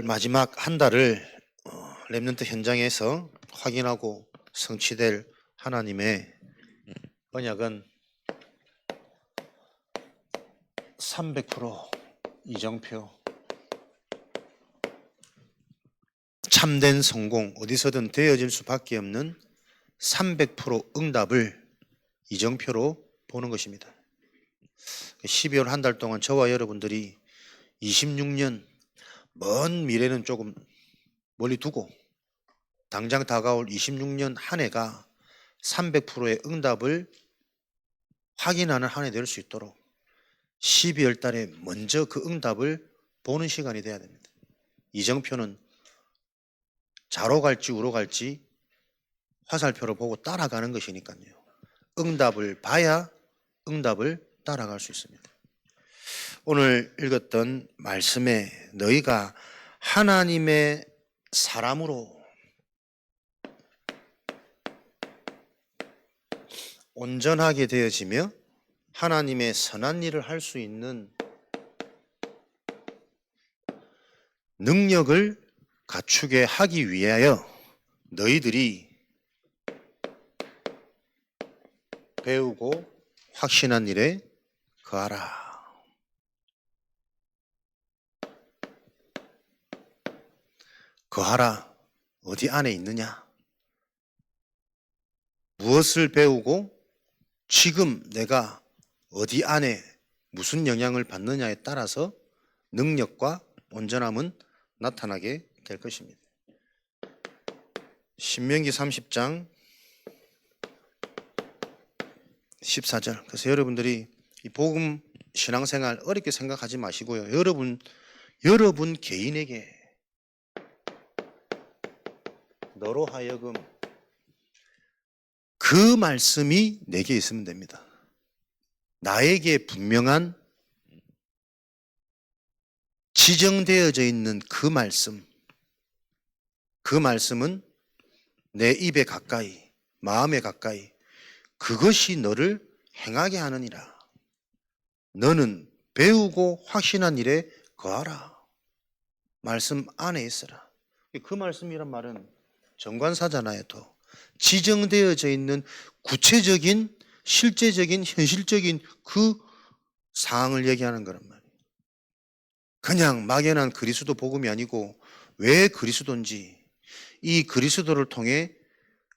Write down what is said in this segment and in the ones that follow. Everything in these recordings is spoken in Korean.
마지막 한 달을 렘넌트 현장에서 확인하고 성취될 하나님의 언약은 300% 이정표, 참된 성공, 어디서든 되어질 수밖에 없는 300% 응답을 이정표로 보는 것입니다. 12월 한 달 동안 저와 여러분들이 26년 먼 미래는 조금 멀리 두고 당장 다가올 26년 한 해가 300%의 응답을 확인하는 한 해 될 수 있도록 12월 달에 먼저 그 응답을 보는 시간이 돼야 됩니다. 이정표는 좌로 갈지 우로 갈지 화살표를 보고 따라가는 것이니까요. 응답을 봐야 응답을 따라갈 수 있습니다. 오늘 읽었던 말씀에 너희가 하나님의 사람으로 온전하게 되어지며 하나님의 선한 일을 할 수 있는 능력을 갖추게 하기 위하여 너희들이 배우고 확신한 일에 거하라. 거하라. 어디 안에 있느냐? 무엇을 배우고 지금 내가 어디 안에 무슨 영향을 받느냐에 따라서 능력과 온전함은 나타나게 될 것입니다. 신명기 30장 14절. 그래서 여러분들이 이 복음 신앙생활 어렵게 생각하지 마시고요. 여러분 개인에게 너로 하여금 그 말씀이 내게 있으면 됩니다. 나에게 분명한 지정되어져 있는 그 말씀은 내 입에 가까이, 마음에 가까이, 그것이 너를 행하게 하느니라. 너는 배우고 확신한 일에 거하라. 말씀 안에 있어라. 그 말씀이란 말은 정관사잖아요. 또 지정되어져 있는 구체적인 실제적인 현실적인 그 사항을 얘기하는 거란 말이에요. 그냥 막연한 그리스도 복음이 아니고 왜 그리스도인지, 이 그리스도를 통해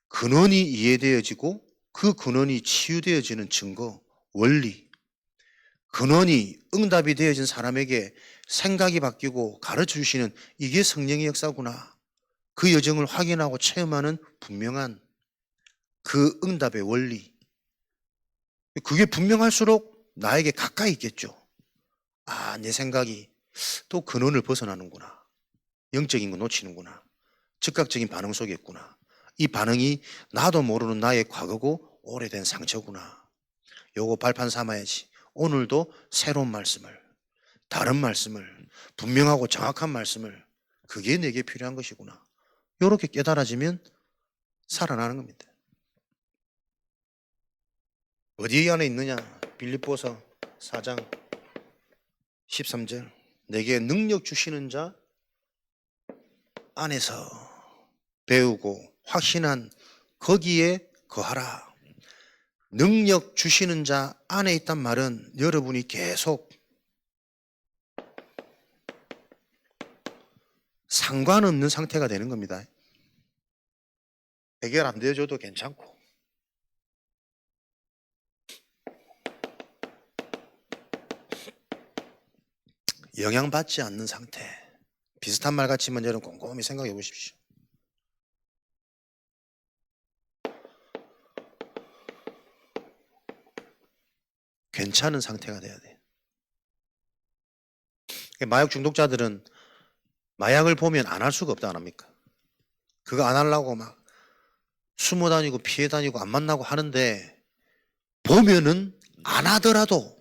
근원이 이해되어지고 그 근원이 치유되어지는 증거, 원리, 근원이 응답이 되어진 사람에게 생각이 바뀌고 가르쳐 주시는 이게 성령의 역사구나. 그 여정을 확인하고 체험하는 분명한 그 응답의 원리. 그게 분명할수록 나에게 가까이 있겠죠. 아, 내 생각이 또 근원을 벗어나는구나. 영적인 거 놓치는구나. 즉각적인 반응 속에 있구나. 이 반응이 나도 모르는 나의 과거고 오래된 상처구나. 요거 발판 삼아야지. 오늘도 새로운 말씀을, 다른 말씀을, 분명하고 정확한 말씀을, 그게 내게 필요한 것이구나. 요렇게 깨달아지면 살아나는 겁니다. 어디 안에 있느냐? 빌립보서 4장 13절. 내게 능력 주시는 자 안에서 배우고 확신한 거기에 거하라. 능력 주시는 자 안에 있단 말은 여러분이 계속 상관없는 상태가 되는 겁니다. 해결 안 되어줘도 괜찮고. 영향받지 않는 상태. 비슷한 말 같지만 여러분 곰곰이 생각해 보십시오. 괜찮은 상태가 돼야 돼요. 마약 중독자들은 마약을 보면 안 할 수가 없다 안 합니까? 그거 안 하려고 막 숨어 다니고 피해 다니고 안 만나고 하는데 보면은 안 하더라도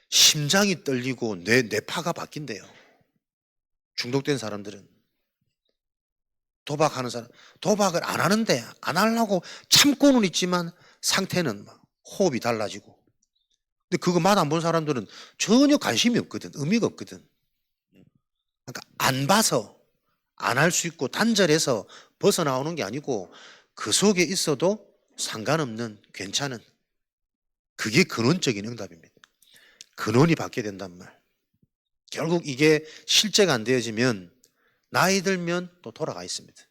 심장이 떨리고 뇌파가 바뀐대요. 중독된 사람들은. 도박하는 사람, 도박을 안 하는데 안 하려고 참고는 있지만 상태는 막 호흡이 달라지고. 근데 그거 맛 안 본 사람들은 전혀 관심이 없거든. 의미가 없거든. 그러니까 안 봐서 안 할 수 있고 단절해서 벗어나오는 게 아니고 그 속에 있어도 상관없는 괜찮은 그게 근원적인 응답입니다. 근원이 받게 된단 말. 결국 이게 실제가 안 되어지면 나이 들면 또 돌아가 있습니다.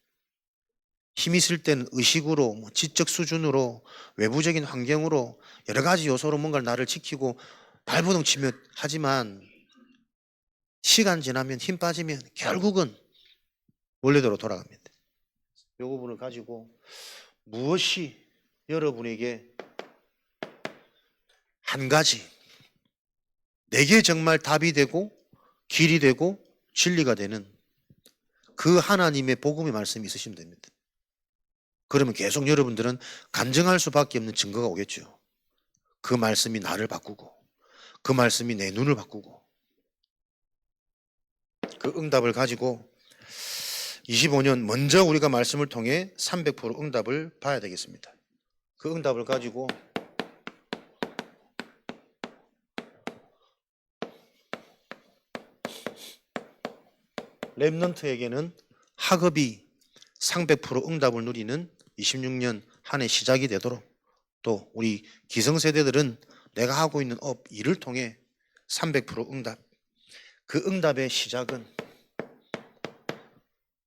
힘이 있을 때는 의식으로 지적 수준으로 외부적인 환경으로 여러 가지 요소로 뭔가 나를 지키고 발버둥 치며 하지만 시간 지나면 힘 빠지면 결국은 원래대로 돌아갑니다. 이 부분을 가지고 무엇이 여러분에게 한 가지 내게 정말 답이 되고 길이 되고 진리가 되는 그 하나님의 복음의 말씀이 있으시면 됩니다. 그러면 계속 여러분들은 간증할 수밖에 없는 증거가 오겠죠. 그 말씀이 나를 바꾸고 그 말씀이 내 눈을 바꾸고 그 응답을 가지고 25년 먼저 우리가 말씀을 통해 300% 응답을 봐야 되겠습니다. 그 응답을 가지고 렘넌트에게는 학업이 300% 응답을 누리는 26년 한 해 시작이 되도록 또 우리 기성세대들은 내가 하고 있는 일을 통해 300% 응답 그 응답의 시작은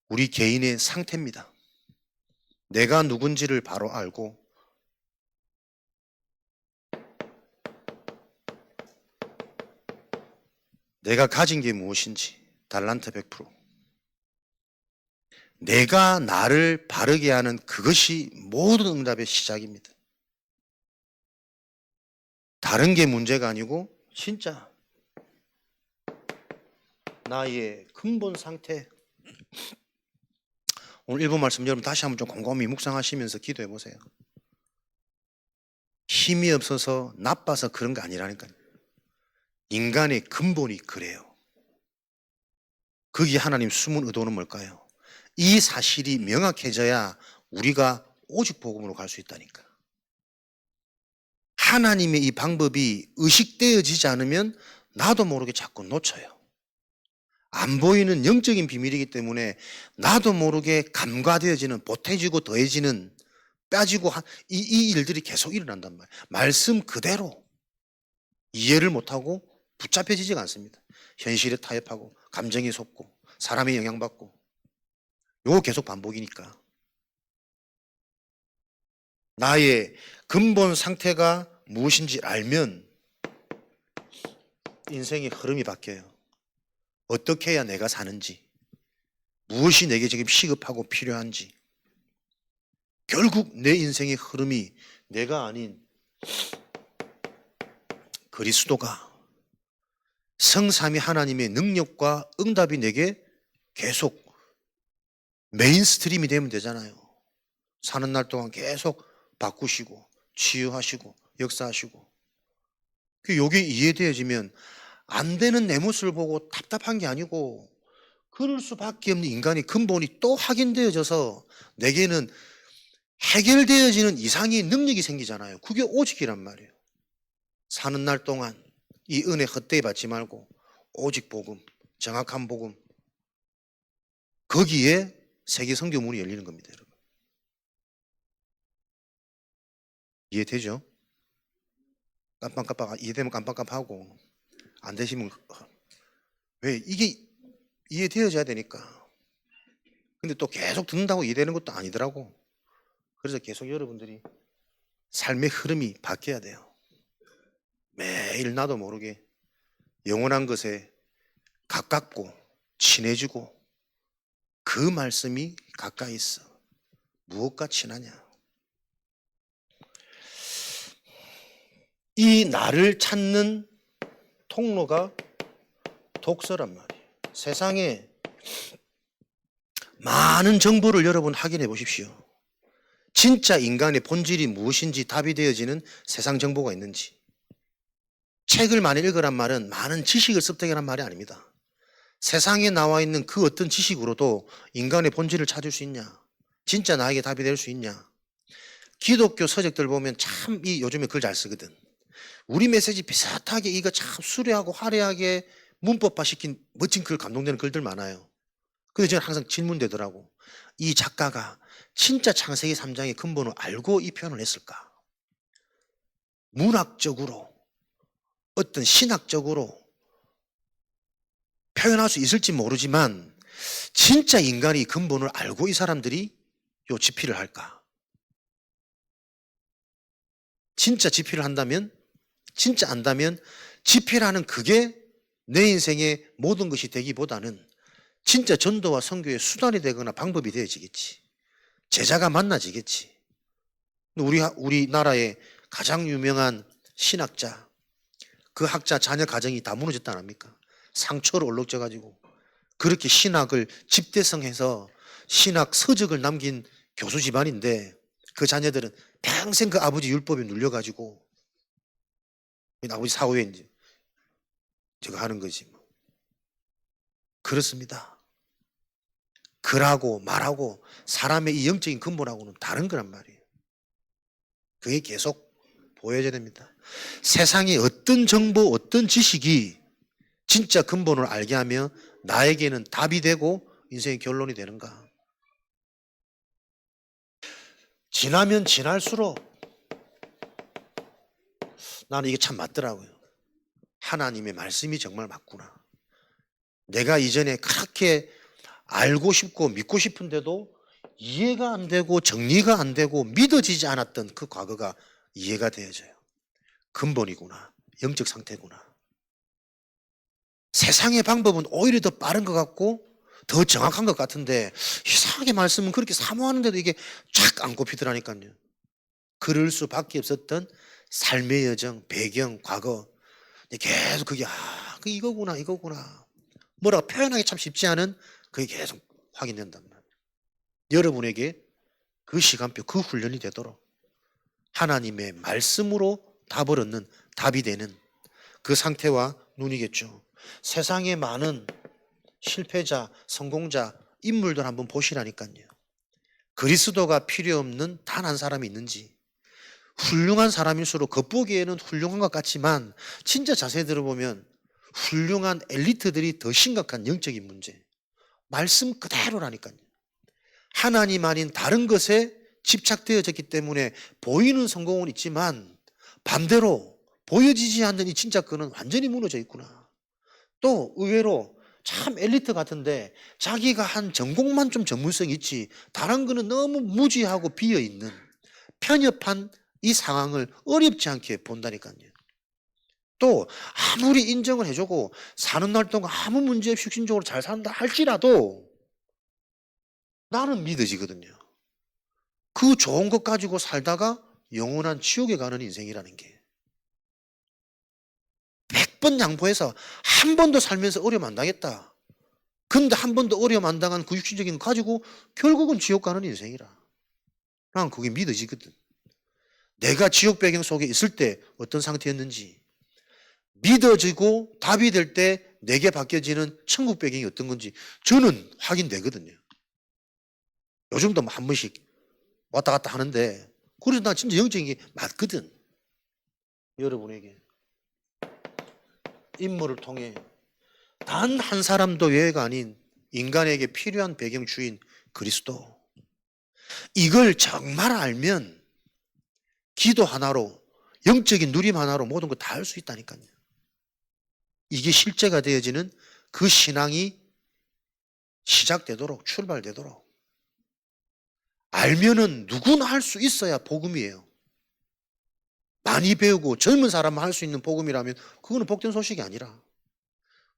우리 개인의 상태입니다. 내가 누군지를 바로 알고 내가 가진 게 무엇인지 달란트 100% 내가 나를 바르게 하는 그것이 모든 응답의 시작입니다. 다른 게 문제가 아니고 진짜 나의 근본 상태. 오늘 일본 말씀 여러분 다시 한번 좀 곰곰이 묵상하시면서 기도해 보세요. 힘이 없어서 나빠서 그런 거 아니라니까요. 인간의 근본이 그래요. 거기 하나님 숨은 의도는 뭘까요? 이 사실이 명확해져야 우리가 오직 복음으로 갈 수 있다니까. 하나님의 이 방법이 의식되어지지 않으면 나도 모르게 자꾸 놓쳐요. 안 보이는 영적인 비밀이기 때문에 나도 모르게 감과되어지는 보태지고 더해지는 빠지고 이 일들이 계속 일어난단 말이에요. 말씀 그대로 이해를 못하고 붙잡혀지지가 않습니다. 현실에 타협하고 감정에 속고 사람에 영향받고 요거 계속 반복이니까 나의 근본 상태가 무엇인지 알면 인생의 흐름이 바뀌어요. 어떻게 해야 내가 사는지 무엇이 내게 지금 시급하고 필요한지 결국 내 인생의 흐름이 내가 아닌 그리스도가 성삼위 하나님의 능력과 응답이 내게 계속 메인스트림이 되면 되잖아요. 사는 날 동안 계속 바꾸시고 치유하시고 역사하시고 이게 이해되어지면 안 되는 내 모습을 보고 답답한 게 아니고 그럴 수밖에 없는 인간의 근본이 또 확인되어져서 내게는 해결되어지는 이상의 능력이 생기잖아요. 그게 오직이란 말이에요. 사는 날 동안 이 은혜 헛되이 받지 말고 오직 복음, 정확한 복음 거기에 세계 선교 문이 열리는 겁니다. 여러분 이해되죠? 깜빡깜빡 이해되면 깜빡깜빡하고 안 되시면 왜 이게 이해되어져야 되니까. 근데 또 계속 듣는다고 이해되는 것도 아니더라고. 그래서 계속 여러분들이 삶의 흐름이 바뀌어야 돼요. 매일 나도 모르게 영원한 것에 가깝고 친해지고 그 말씀이 가까이 있어. 무엇과 친하냐? 이 나를 찾는 통로가 독서란 말이에요. 세상에 많은 정보를 여러분 확인해 보십시오. 진짜 인간의 본질이 무엇인지 답이 되어지는 세상 정보가 있는지. 책을 많이 읽으란 말은 많은 지식을 습득하란 말이 아닙니다. 세상에 나와 있는 그 어떤 지식으로도 인간의 본질을 찾을 수 있냐? 진짜 나에게 답이 될 수 있냐? 기독교 서적들 보면 참 요즘에 글 잘 쓰거든. 우리 메시지 비슷하게 이거 참 수려하고 화려하게 문법화 시킨 멋진 글 감동되는 글들 많아요. 근데 저는 항상 질문되더라고. 이 작가가 진짜 창세기 3장의 근본을 알고 이 표현을 했을까? 문학적으로, 어떤 신학적으로 표현할 수 있을지 모르지만 진짜 인간이 근본을 알고 이 사람들이 요 집필을 할까? 진짜 집필을 한다면, 진짜 안다면 집필하는 그게 내 인생의 모든 것이 되기보다는 진짜 전도와 선교의 수단이 되거나 방법이 되어지겠지. 제자가 만나지겠지. 우리나라의 가장 유명한 신학자, 그 학자 자녀 가정이 다 무너졌다 안 합니까? 상처로 얼룩져가지고 그렇게 신학을 집대성해서 신학 서적을 남긴 교수 집안인데 그 자녀들은 평생 그 아버지 율법에 눌려가지고 아버지 사후에 이제 저거 하는 거지. 그렇습니다. 글하고 말하고 사람의 이 영적인 근본하고는 다른 거란 말이에요. 그게 계속 보여져야 됩니다. 세상의 어떤 정보, 어떤 지식이 진짜 근본을 알게 하면 나에게는 답이 되고 인생의 결론이 되는가? 지나면 지날수록 나는 이게 참 맞더라고요. 하나님의 말씀이 정말 맞구나. 내가 이전에 그렇게 알고 싶고 믿고 싶은데도 이해가 안 되고 정리가 안 되고 믿어지지 않았던 그 과거가 이해가 되어져요. 근본이구나. 영적 상태구나. 세상의 방법은 오히려 더 빠른 것 같고 더 정확한 것 같은데 이상하게 말씀은 그렇게 사모하는데도 이게 쫙 안 꼽히더라니까요. 그럴 수밖에 없었던 삶의 여정, 배경, 과거 계속 그게 이거구나 이거구나 뭐라고 표현하기 참 쉽지 않은 그게 계속 확인된단 말이에요. 여러분에게 그 시간표, 그 훈련이 되도록 하나님의 말씀으로 답을 얻는 답이 되는 그 상태와 눈이겠죠. 세상에 많은 실패자, 성공자, 인물들 한번 보시라니까요. 그리스도가 필요 없는 단 한 사람이 있는지. 훌륭한 사람일수록 겉보기에는 훌륭한 것 같지만 진짜 자세히 들어보면 훌륭한 엘리트들이 더 심각한 영적인 문제. 말씀 그대로라니까요. 하나님 아닌 다른 것에 집착되어졌기 때문에 보이는 성공은 있지만 반대로 보여지지 않는 이 진짜 그는 완전히 무너져 있구나. 또 의외로 참 엘리트 같은데 자기가 한 전공만 좀 전문성이 있지 다른 거는 너무 무지하고 비어있는 편협한 이 상황을 어렵지 않게 본다니까요. 또 아무리 인정을 해주고 사는 날 동안 아무 문제 없이 혁신적으로 잘 산다 할지라도 나는 믿어지거든요. 그 좋은 것 가지고 살다가 영원한 지옥에 가는 인생이라는 게 100번 양보해서 한 번도 살면서 어려움 안 당했다. 근데 한 번도 어려움 안 당한 그 육신적인 거 가지고 결국은 지옥 가는 인생이라. 난 그게 믿어지거든. 내가 지옥 배경 속에 있을 때 어떤 상태였는지 믿어지고 답이 될 때 내게 바뀌어지는 천국 배경이 어떤 건지 저는 확인되거든요. 요즘도 한 번씩 왔다 갔다 하는데 그래서 나 진짜 영적인 게 맞거든. 여러분에게 인물을 통해 단 한 사람도 예외가 아닌 인간에게 필요한 배경 주인 그리스도. 이걸 정말 알면 기도 하나로 영적인 누림 하나로 모든 걸 다 할 수 있다니까요. 이게 실제가 되어지는 그 신앙이 시작되도록 출발되도록 알면은 누구나 할 수 있어야 복음이에요. 많이 배우고 젊은 사람만 할 수 있는 복음이라면 그거는 복된 소식이 아니라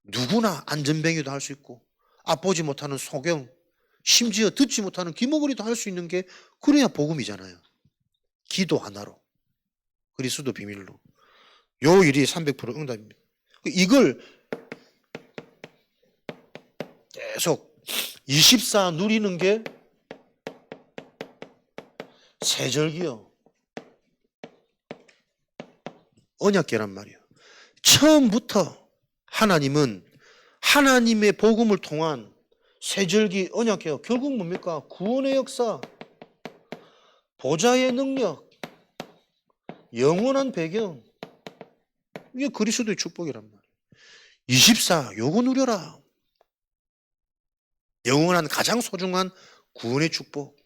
누구나 안전뱅이도 할 수 있고 앞보지 못하는 소경 심지어 듣지 못하는 귀머거리도 할 수 있는 게 그래야 복음이잖아요. 기도 하나로 그리스도 비밀로 요 일이 300% 응답입니다. 이걸 계속 24 누리는 게 세절기요. 언약계란 말이에요. 처음부터 하나님은 하나님의 복음을 통한 세절기 언약계요. 결국 뭡니까? 구원의 역사, 보좌의 능력, 영원한 배경. 이게 그리스도의 축복이란 말이에요. 24 요거 누려라. 영원한 가장 소중한 구원의 축복.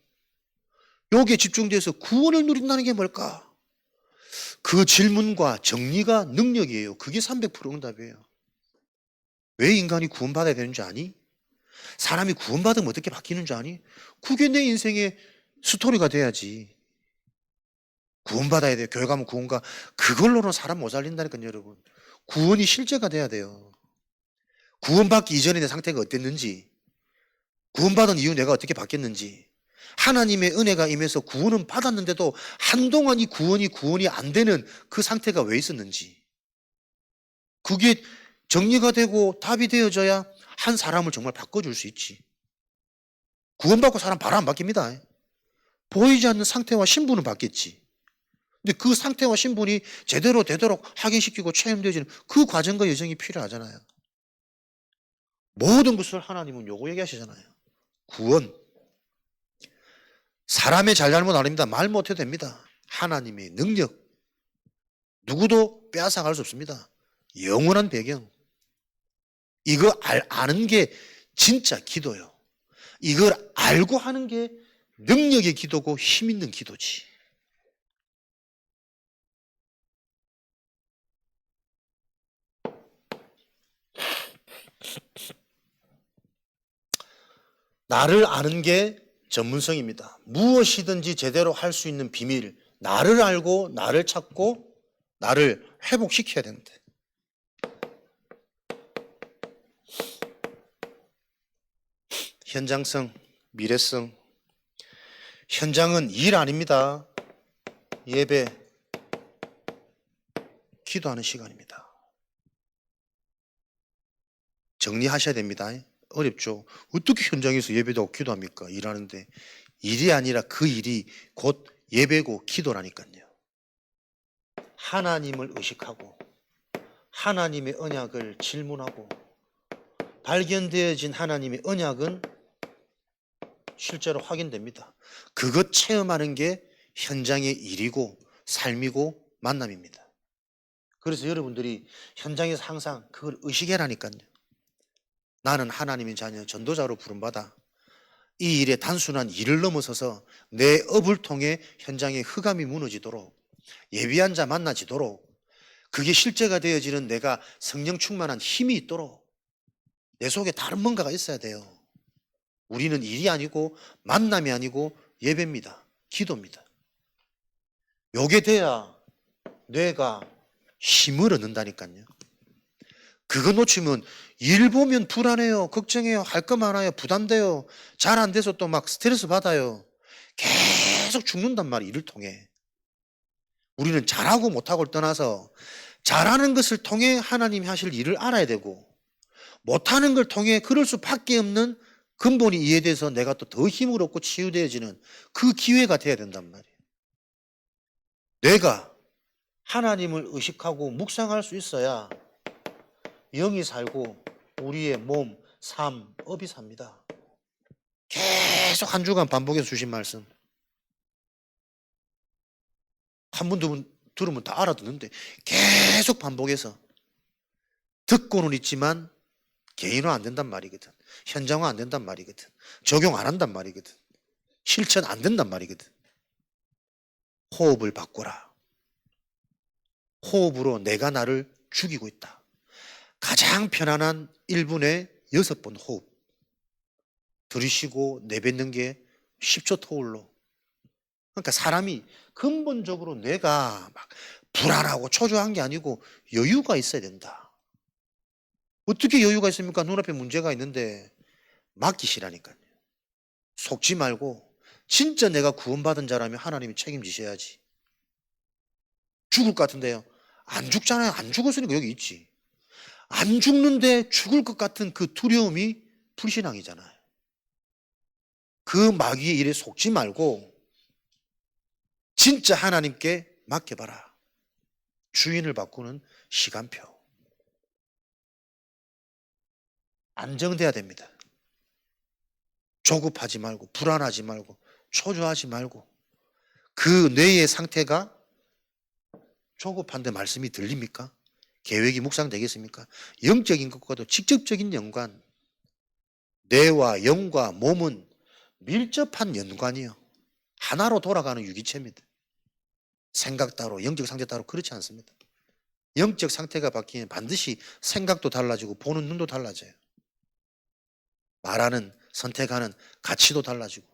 여기에 집중돼서 구원을 누린다는 게 뭘까? 그 질문과 정리가 능력이에요. 그게 300% 응답이에요. 왜 인간이 구원받아야 되는 줄 아니? 사람이 구원받으면 어떻게 바뀌는 줄 아니? 그게 내 인생의 스토리가 돼야지. 구원받아야 돼요. 교회 가면 구원가. 그걸로는 사람 못 살린다니까요, 여러분. 구원이 실제가 돼야 돼요. 구원받기 이전에 내 상태가 어땠는지, 구원받은 이후 내가 어떻게 바뀌었는지, 하나님의 은혜가 임해서 구원은 받았는데도 한동안 이 구원이 안 되는 그 상태가 왜 있었는지, 그게 정리가 되고 답이 되어져야 한 사람을 정말 바꿔줄 수 있지. 구원받고 사람 바로 안 바뀝니다. 보이지 않는 상태와 신분은 바뀌었지. 근데 그 상태와 신분이 제대로 되도록 확인시키고 체험되어지는 그 과정과 여정이 필요하잖아요. 모든 것을 하나님은 요거 얘기하시잖아요. 구원. 사람의 잘잘못 아닙니다. 말 못해도 됩니다. 하나님의 능력. 누구도 빼앗아갈 수 없습니다. 영원한 배경. 이거 아는 게 진짜 기도요. 이걸 알고 하는 게 능력의 기도고 힘 있는 기도지. 나를 아는 게 전문성입니다. 무엇이든지 제대로 할 수 있는 비밀. 나를 알고 나를 찾고 나를 회복시켜야 되는데. 현장성, 미래성. 현장은 일 아닙니다. 예배, 기도하는 시간입니다. 정리하셔야 됩니다. 어렵죠. 어떻게 현장에서 예배도 하고 기도합니까? 일하는데. 일이 아니라 그 일이 곧 예배고 기도라니까요. 하나님을 의식하고 하나님의 언약을 질문하고 발견되어진 하나님의 언약은 실제로 확인됩니다. 그것 체험하는 게 현장의 일이고 삶이고 만남입니다. 그래서 여러분들이 현장에서 항상 그걸 의식해라니까요. 나는 하나님의 자녀 전도자로 부름받아 이 일에 단순한 일을 넘어서서 내 업을 통해 현장의 흑암이 무너지도록 예비한 자 만나지도록 그게 실제가 되어지는 내가 성령 충만한 힘이 있도록 내 속에 다른 뭔가가 있어야 돼요. 우리는 일이 아니고 만남이 아니고 예배입니다. 기도입니다. 요게 돼야 뇌가 힘을 얻는다니까요. 그거 놓치면 일 보면 불안해요. 걱정해요. 할 거 많아요. 부담돼요. 잘 안 돼서 또 막 스트레스 받아요. 계속 죽는단 말이에요. 일을 통해. 우리는 잘하고 못하고를 떠나서 잘하는 것을 통해 하나님이 하실 일을 알아야 되고 못하는 걸 통해 그럴 수밖에 없는 근본이 이해돼서 내가 또 더 힘을 얻고 치유되어지는 그 기회가 돼야 된단 말이에요. 뇌가 하나님을 의식하고 묵상할 수 있어야 영이 살고 우리의 몸, 삶, 업이 삽니다. 계속 한 주간 반복해서 주신 말씀. 한 번, 두 번 들으면 다 알아듣는데 계속 반복해서 듣고는 있지만 개인화 안 된단 말이거든. 현장화 안 된단 말이거든. 적용 안 한단 말이거든. 실천 안 된단 말이거든. 호흡을 바꾸라. 호흡으로 내가 나를 죽이고 있다. 가장 편안한 1분에 6번 호흡. 들이쉬고 내뱉는 게 10초 토울로. 그러니까 사람이 근본적으로 뇌가 막 불안하고 초조한 게 아니고 여유가 있어야 된다. 어떻게 여유가 있습니까? 눈앞에 문제가 있는데 맡기시라니까요. 속지 말고 진짜 내가 구원받은 자라면 하나님이 책임지셔야지. 죽을 것 같은데요. 안 죽잖아요. 안 죽었으니까 여기 있지. 안 죽는데 죽을 것 같은 그 두려움이 불신앙이잖아요. 그 마귀의 일에 속지 말고 진짜 하나님께 맡겨봐라. 주인을 바꾸는 시간표. 안정돼야 됩니다. 조급하지 말고 불안하지 말고 초조하지 말고 그 뇌의 상태가 조급한데 말씀이 들립니까? 계획이 묵상되겠습니까? 영적인 것과도 직접적인 연관. 뇌와 영과 몸은 밀접한 연관이요. 하나로 돌아가는 유기체입니다. 생각 따로, 영적 상태 따로 그렇지 않습니다. 영적 상태가 바뀌면 반드시 생각도 달라지고 보는 눈도 달라져요. 말하는, 선택하는 가치도 달라지고.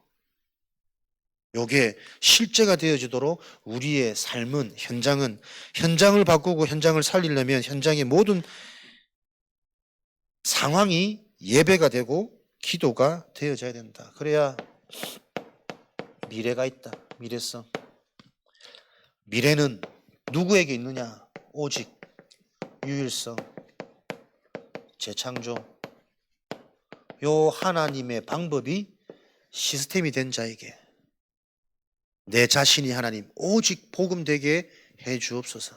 요게 실제가 되어지도록 우리의 삶은, 현장을 바꾸고 현장을 살리려면 현장의 모든 상황이 예배가 되고 기도가 되어져야 된다. 그래야 미래가 있다. 미래성. 미래는 누구에게 있느냐? 오직 유일성, 재창조. 요 하나님의 방법이 시스템이 된 자에게 내 자신이 하나님 오직 복음되게 해 주옵소서.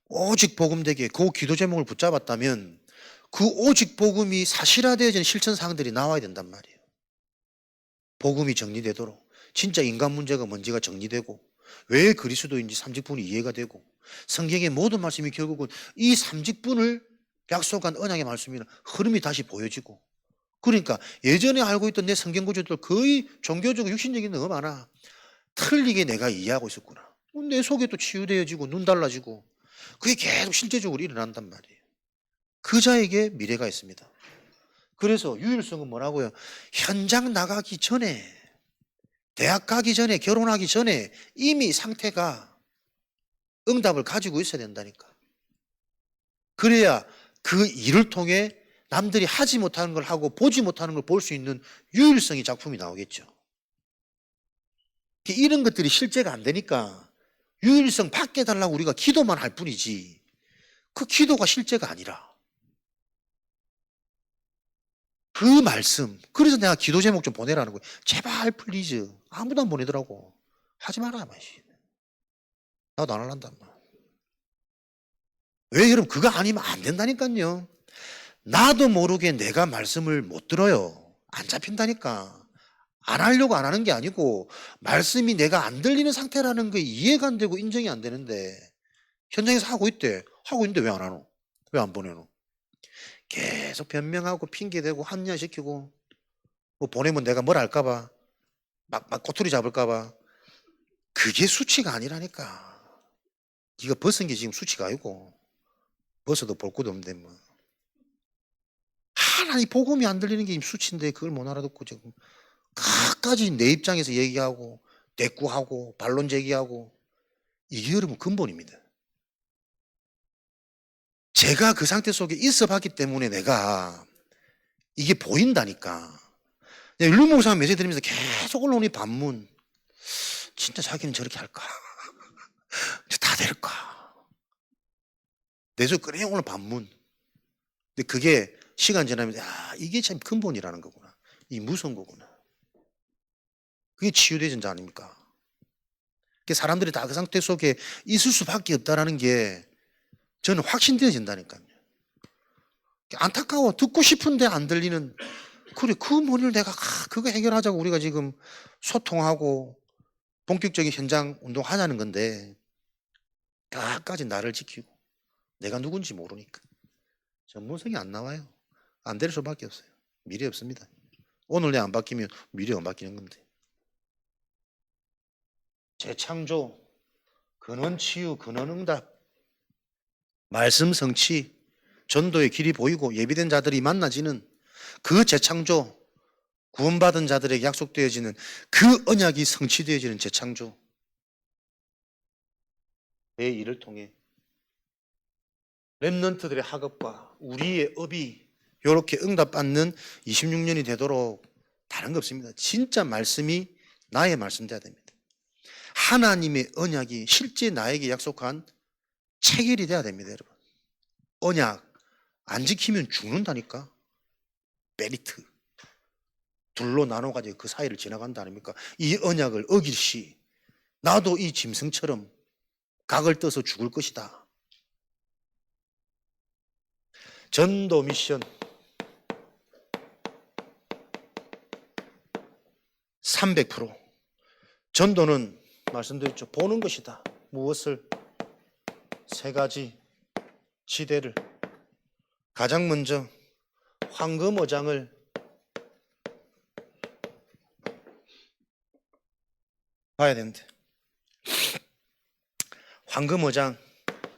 오직 복음되게 그 기도 제목을 붙잡았다면 그 오직 복음이 사실화되어지는 실천사항들이 나와야 된단 말이에요. 복음이 정리되도록 진짜 인간 문제가 뭔지가 정리되고 왜 그리스도인지 삼직분이 이해가 되고 성경의 모든 말씀이 결국은 이 삼직분을 약속한 언약의 말씀이나 흐름이 다시 보여지고, 그러니까 예전에 알고 있던 내 성경 구조들 거의 종교적이고 육신적인 게 너무 많아. 틀리게 내가 이해하고 있었구나. 내 속에 또 치유되어지고 눈 달라지고 그게 계속 실제적으로 일어난단 말이에요. 그 자에게 미래가 있습니다. 그래서 유일성은 뭐라고요? 현장 나가기 전에, 대학 가기 전에, 결혼하기 전에 이미 상태가 응답을 가지고 있어야 된다니까. 그래야 그 일을 통해 남들이 하지 못하는 걸 하고 보지 못하는 걸 볼 수 있는 유일성의 작품이 나오겠죠. 이런 것들이 실제가 안 되니까 유일성 받게 달라고 우리가 기도만 할 뿐이지 그 기도가 실제가 아니라 그 말씀. 그래서 내가 기도 제목 좀 보내라는 거예요. 제발 플리즈. 아무도 안 보내더라고. 하지 마라. 나도 안 할란단 말. 왜 여러분 그거 아니면 안 된다니까요. 나도 모르게 내가 말씀을 못 들어요. 안 잡힌다니까. 안 하려고 안 하는 게 아니고 말씀이 내가 안 들리는 상태라는 게 이해가 안 되고 인정이 안 되는데 현장에서 하고 있대. 하고 있는데 왜 안 하노? 왜 안 보내노? 계속 변명하고 핑계대고 합리화시키고 뭐 보내면 내가 뭘 할까봐 막 꼬투리 잡을까봐. 그게 수치가 아니라니까. 이거 벗은 게 지금 수치가 아니고 벗어도 볼 것도 없는데 뭐. 하나님 복음이 안 들리는 게 지금 수치인데 그걸 못 알아듣고 지금 끝까지 내 입장에서 얘기하고 대꾸하고 반론 제기하고. 이게 여러분 근본입니다. 제가 그 상태 속에 있어 봤기 때문에 내가 이게 보인다니까. 율목상 메시지 들으면서 계속 올라오는 이 반문. 진짜 자기는 저렇게 할까? 다 될까? 내적 그래 오늘 반문. 근데 그게 시간 지나면서 이게 참 근본이라는 거구나. 이 무서운 거구나. 그게 치유되는 자 아닙니까? 사람들이 다 그 상태 속에 있을 수밖에 없다는 게 저는 확신되어진다니까요. 안타까워. 듣고 싶은데 안 들리는. 그래, 그 문을 내가 그거 해결하자고 우리가 지금 소통하고 본격적인 현장 운동하자는 건데 끝까지 나를 지키고 내가 누군지 모르니까 전문성이 안 나와요. 안 될 수밖에 없어요. 미래 없습니다. 오늘 내 안 바뀌면 미래가 안 바뀌는 건데. 재창조, 근원 치유, 근원 응답, 말씀 성취, 전도의 길이 보이고 예비된 자들이 만나지는 그 재창조, 구원받은 자들에게 약속되어지는 그 언약이 성취되어지는 재창조. 내 일을 통해 렘넌트들의 학업과 우리의 업이 이렇게 응답받는 26년이 되도록 다른 거 없습니다. 진짜 말씀이 나의 말씀 돼야 됩니다. 하나님의 언약이 실제 나에게 약속한 체결이 돼야 됩니다, 여러분. 언약 안 지키면 죽는다니까. 메리트 둘로 나눠가지고 그 사이를 지나간다 아닙니까? 이 언약을 어길 시 나도 이 짐승처럼 각을 떠서 죽을 것이다. 전도 미션 300%. 전도는 말씀드렸죠. 보는 것이다. 무엇을? 세 가지 지대를. 가장 먼저 황금어장을 봐야 되는데. 황금어장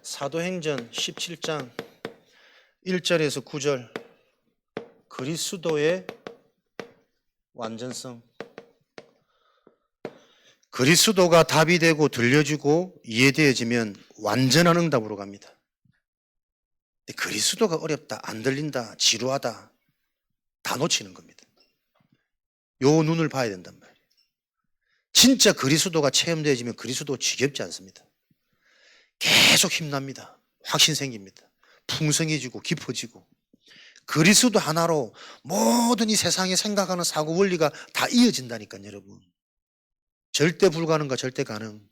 사도행전 17장 1절에서 9절 그리스도의 완전성. 그리스도가 답이 되고 들려지고 이해되어지면 완전한 응답으로 갑니다. 그리스도가 어렵다, 안 들린다, 지루하다 다 놓치는 겁니다. 요 눈을 봐야 된단 말이에요. 진짜 그리스도가 체험되어지면 그리스도 지겹지 않습니다. 계속 힘납니다. 확신 생깁니다. 풍성해지고 깊어지고 그리스도 하나로 모든 이 세상에 생각하는 사고 원리가 다 이어진다니까요, 여러분. 절대 불가능과 절대 가능,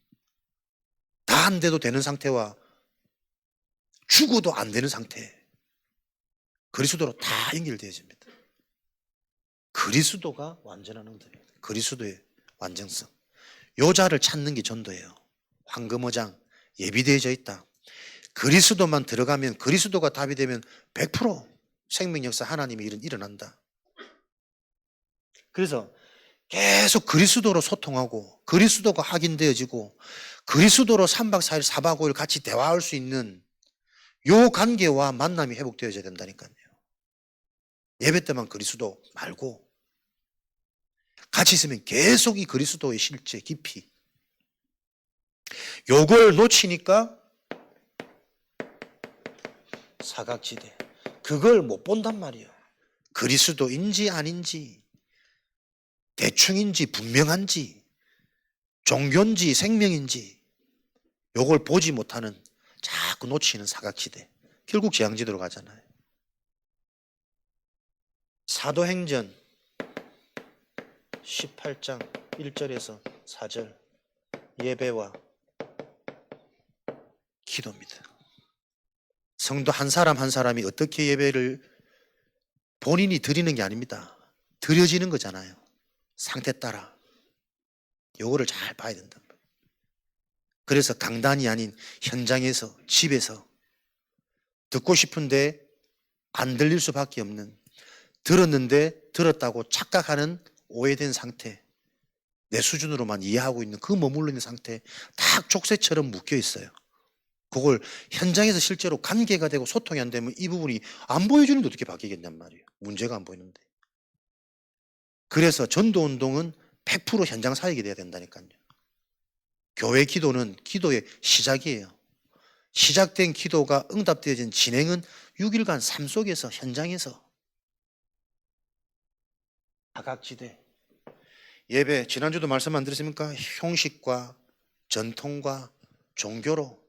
다 안 돼도 되는 상태와 죽어도 안 되는 상태, 그리스도로 다 연결되어집니다. 그리스도가 완전한 응답입니다. 그리스도의 완전성. 요자를 찾는 게 전도예요. 황금어장 예비되어져 있다. 그리스도만 들어가면, 그리스도가 답이 되면 100% 생명 역사 하나님의 일은 일어난다. 그래서 계속 그리스도로 소통하고 그리스도가 확인되어지고 그리스도로 3박 4일 4박 5일 같이 대화할 수 있는 요 관계와 만남이 회복되어져야 된다니까요. 예배 때만 그리스도 말고 같이 있으면 계속 이 그리스도의 실제 깊이, 요걸 놓치니까 사각지대, 그걸 못 본단 말이에요. 그리스도인지 아닌지, 대충인지 분명한지, 종교인지 생명인지 요걸 보지 못하는, 자꾸 놓치는 사각지대, 결국 재앙지대로 가잖아요. 사도행전 18장 1절에서 4절 예배와 기도입니다. 성도 한 사람 한 사람이 어떻게 예배를 본인이 드리는 게 아닙니다. 드려지는 거잖아요. 상태 따라. 요거를 잘 봐야 된다. 그래서 강단이 아닌 현장에서, 집에서 듣고 싶은데 안 들릴 수밖에 없는, 들었는데 들었다고 착각하는 오해된 상태, 내 수준으로만 이해하고 있는 그 머물러 있는 상태, 딱 족쇄처럼 묶여 있어요. 그걸 현장에서 실제로 관계가 되고 소통이 안 되면 이 부분이 안 보여주는데 어떻게 바뀌겠냔 말이에요. 문제가 안 보이는데. 그래서 전도운동은 100% 현장 사역이 돼야 된다니까요. 교회 기도는 기도의 시작이에요. 시작된 기도가 응답되어진 진행은 6일간 삶 속에서, 현장에서. 사각지대. 예배, 지난주도 말씀 안 드렸습니까? 형식과 전통과 종교로.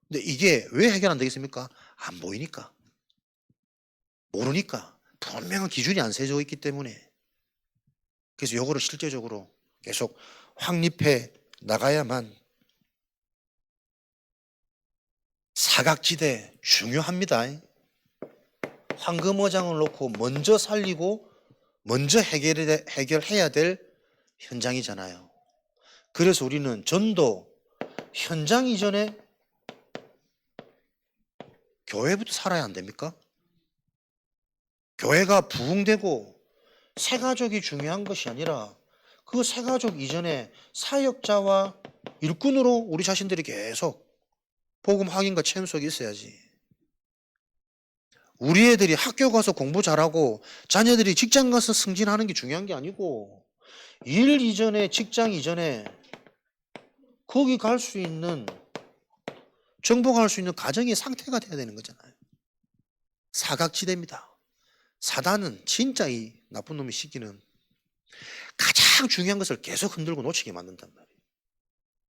근데 이게 왜 해결 안 되겠습니까? 안 보이니까. 모르니까. 분명한 기준이 안 세워져 있기 때문에. 그래서 요거를 실제적으로 계속 확립해 나가야만. 사각지대 중요합니다. 황금어장을 놓고 먼저 살리고 먼저 해결해야 될 현장이잖아요. 그래서 우리는 전도 현장 이전에 교회부터 살아야 안 됩니까? 교회가 부흥되고 새가족이 중요한 것이 아니라 그 새가족 이전에 사역자와 일꾼으로 우리 자신들이 계속 복음 확인과 체험 속에 있어야지. 우리 애들이 학교 가서 공부 잘하고 자녀들이 직장 가서 승진하는 게 중요한 게 아니고, 일 이전에, 직장 이전에 거기 갈 수 있는, 정복할 수 있는 가정의 상태가 돼야 되는 거잖아요. 사각지대입니다. 사단은 진짜 이 나쁜 놈의 시기는 가장 중요한 것을 계속 흔들고 놓치게 만든단 말이에요.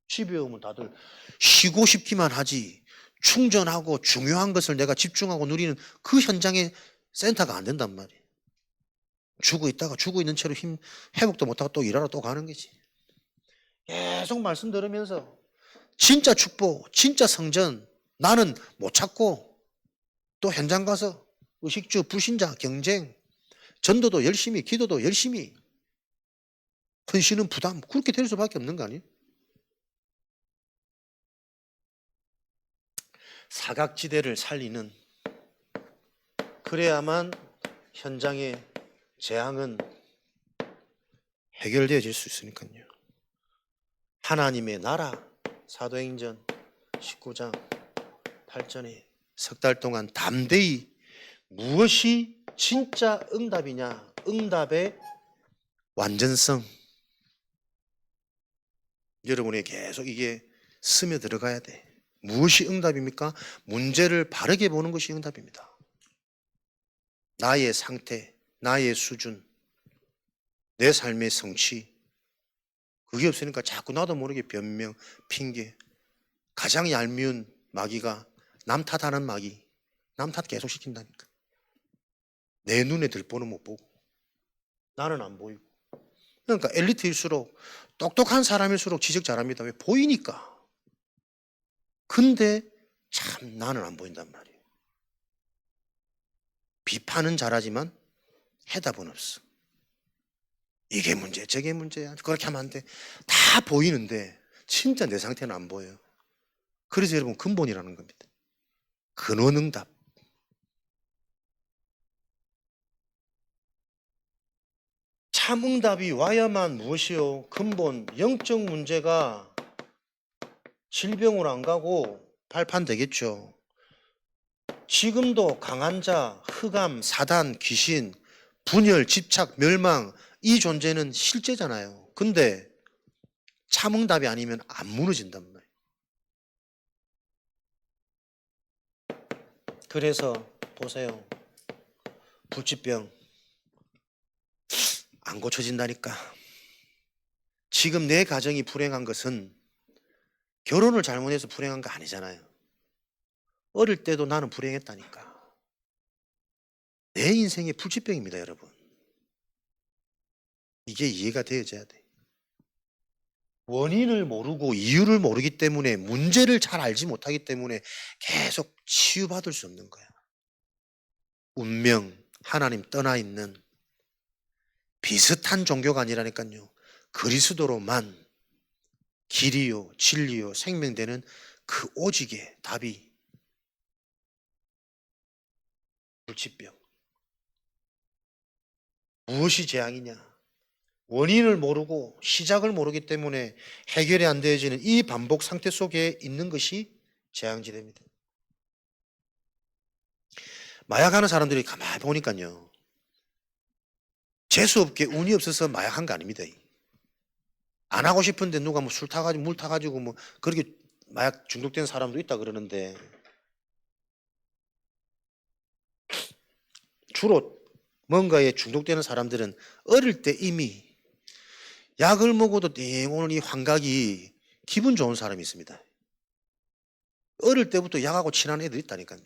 집에 오면 다들 쉬고 싶기만 하지 충전하고 중요한 것을 내가 집중하고 누리는 그 현장의 센터가 안 된단 말이에요. 죽어 있다가 죽어 있는 채로 회복도 못하고 또 일하러 또 가는 거지. 계속 말씀 들으면서 진짜 축복, 진짜 성전 나는 못 찾고, 또 현장 가서 의식주, 불신자, 경쟁, 전도도 열심히, 기도도 열심히, 헌신은 부담, 그렇게 될 수밖에 없는 거 아니에요? 사각지대를 살리는, 그래야만 현장의 재앙은 해결되어질 수 있으니까요. 하나님의 나라 사도행전 19장 8절에 석 달 동안 담대히 무엇이 진짜 응답이냐? 응답의 완전성. 여러분이 계속 이게 스며 들어가야 돼. 무엇이 응답입니까? 문제를 바르게 보는 것이 응답입니다. 나의 상태, 나의 수준, 내 삶의 성취. 그게 없으니까 자꾸 나도 모르게 변명, 핑계. 가장 얄미운 마귀가 남 탓하는 마귀. 남 탓 계속 시킨다니까. 내 눈에 들보는 못 보고 나는 안 보이고. 그러니까 엘리트일수록 똑똑한 사람일수록 지적 잘합니다. 왜? 보이니까. 근데 참 나는 안 보인단 말이에요. 비판은 잘하지만 해답은 없어. 이게 문제, 저게 문제야. 그렇게 하면 안 돼. 다 보이는데 진짜 내 상태는 안 보여요. 그래서 여러분 근본이라는 겁니다. 근원응답. 참응답이 와야만 무엇이요? 근본 영적 문제가 질병으로 안 가고 발판되겠죠. 지금도 강한 자, 흑암, 사단, 귀신, 분열, 집착, 멸망 이 존재는 실제잖아요. 근데 참응답이 아니면 안 무너진단 말이에요. 그래서 보세요. 불치병 안 고쳐진다니까. 지금 내 가정이 불행한 것은 결혼을 잘못해서 불행한 거 아니잖아요. 어릴 때도 나는 불행했다니까. 내 인생의 불치병입니다, 여러분. 이게 이해가 되어져야 돼. 원인을 모르고 이유를 모르기 때문에 문제를 잘 알지 못하기 때문에 계속 치유받을 수 없는 거야. 운명, 하나님 떠나 있는 비슷한 종교가 아니라니까요. 그리스도로만 길이요, 진리요, 생명되는 그 오직의 답이 불치병. 무엇이 재앙이냐? 원인을 모르고 시작을 모르기 때문에 해결이 안 되어지는 이 반복 상태 속에 있는 것이 재앙지대입니다. 마약하는 사람들이 가만히 보니까요. 재수없게 운이 없어서 마약한 거 아닙니다. 안 하고 싶은데 누가 뭐 술 타가지고 물 타가지고 뭐 그렇게 마약 중독된 사람도 있다 그러는데 주로 뭔가에 중독되는 사람들은 어릴 때 이미 약을 먹어도 띵 오는 이 환각이 기분 좋은 사람이 있습니다. 어릴 때부터 약하고 친한 애들이 있다니까요.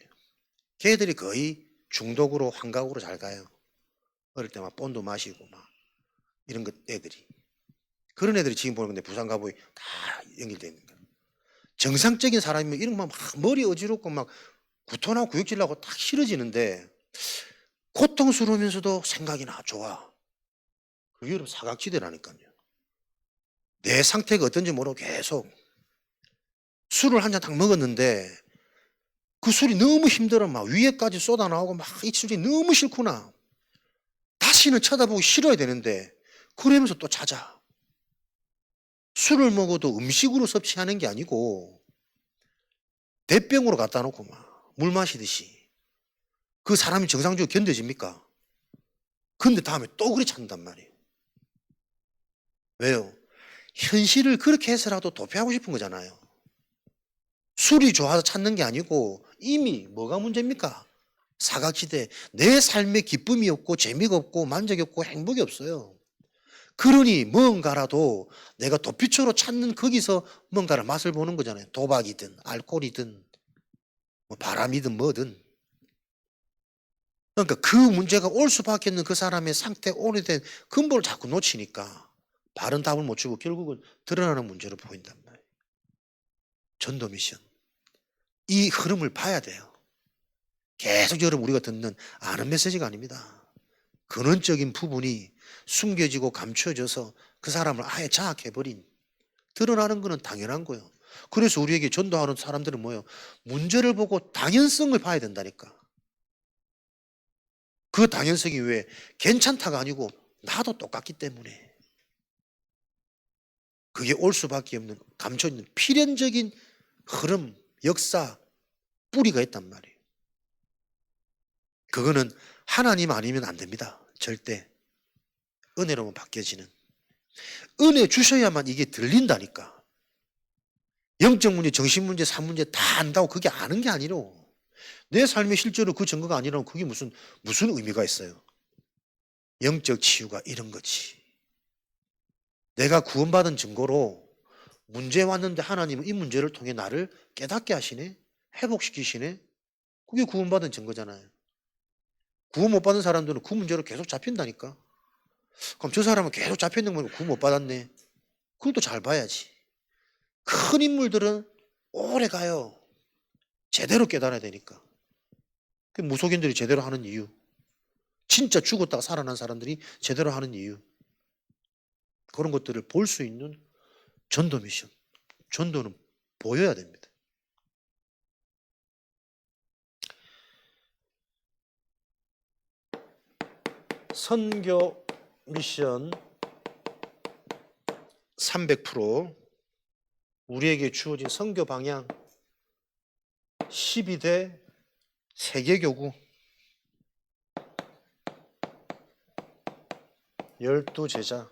걔들이 거의 중독으로 환각으로 잘 가요. 어릴 때 막 본도 마시고 막 이런 것 애들이. 그런 애들이 지금 보는 건데 부산 가보이 다 연결되어 있는 거예요. 정상적인 사람이면 이런 거 막 머리 어지럽고 막 구토나고 구역질 나고 딱 싫어지는데 고통스러우면서도 생각이 나 좋아. 그게 여러분 사각지대라니까요. 내 상태가 어떤지 모르고 계속 술을 한 잔 딱 먹었는데 그 술이 너무 힘들어 막 위에까지 쏟아 나오고 막 이 술이 너무 싫구나. 다시는 쳐다보기 싫어야 되는데 그러면서 또 찾아. 술을 먹어도 음식으로 섭취하는 게 아니고 대병으로 갖다 놓고 막 물 마시듯이 그 사람이 정상적으로 견뎌집니까? 근데 다음에 또 그리 찾는단 말이에요. 왜요? 현실을 그렇게 해서라도 도피하고 싶은 거잖아요. 술이 좋아서 찾는 게 아니고 이미 뭐가 문제입니까? 사각지대. 내 삶에 기쁨이 없고 재미가 없고 만족이 없고 행복이 없어요. 그러니 뭔가라도 내가 도피처로 찾는 거기서 뭔가를 맛을 보는 거잖아요. 도박이든 알코올이든 뭐 바람이든 뭐든. 그러니까 그 문제가 올 수밖에 없는 그 사람의 상태 오래된 근본을 자꾸 놓치니까 바른 답을 못 주고 결국은 드러나는 문제로 보인단 말이에요. 전도 미션. 이 흐름을 봐야 돼요. 계속 여러분 우리가 듣는 아는 메시지가 아닙니다. 근원적인 부분이 숨겨지고 감춰져서 그 사람을 아예 장악해버린 드러나는 것은 당연한 거예요. 그래서 우리에게 전도하는 사람들은 뭐예요? 문제를 보고 당연성을 봐야 된다니까. 그 당연성이 왜 괜찮다가 아니고 나도 똑같기 때문에. 그게 올 수밖에 없는 감춰 있는 필연적인 흐름, 역사, 뿌리가 있단 말이에요. 그거는 하나님 아니면 안 됩니다. 절대. 은혜로만 바뀌어지는. 은혜 주셔야만 이게 들린다니까. 영적 문제, 정신 문제, 삶 문제 다 안다고 그게 아는 게 아니로. 내 삶의 실제로 그 증거가 아니라면 그게 무슨 의미가 있어요. 영적 치유가 이런 거지. 내가 구원받은 증거로 문제 왔는데 하나님은 이 문제를 통해 나를 깨닫게 하시네, 회복시키시네. 그게 구원받은 증거잖아요. 구원 못 받은 사람들은 그 문제로 계속 잡힌다니까. 그럼 저 사람은 계속 잡혀있는 거면 구원 못 받았네. 그걸 또 잘 봐야지. 큰 인물들은 오래 가요. 제대로 깨달아야 되니까. 그 무속인들이 제대로 하는 이유. 진짜 죽었다가 살아난 사람들이 제대로 하는 이유. 그런 것들을 볼 수 있는 전도 미션. 전도는 보여야 됩니다. 선교 미션 300% 우리에게 주어진 선교 방향 12대 세계교구 12제자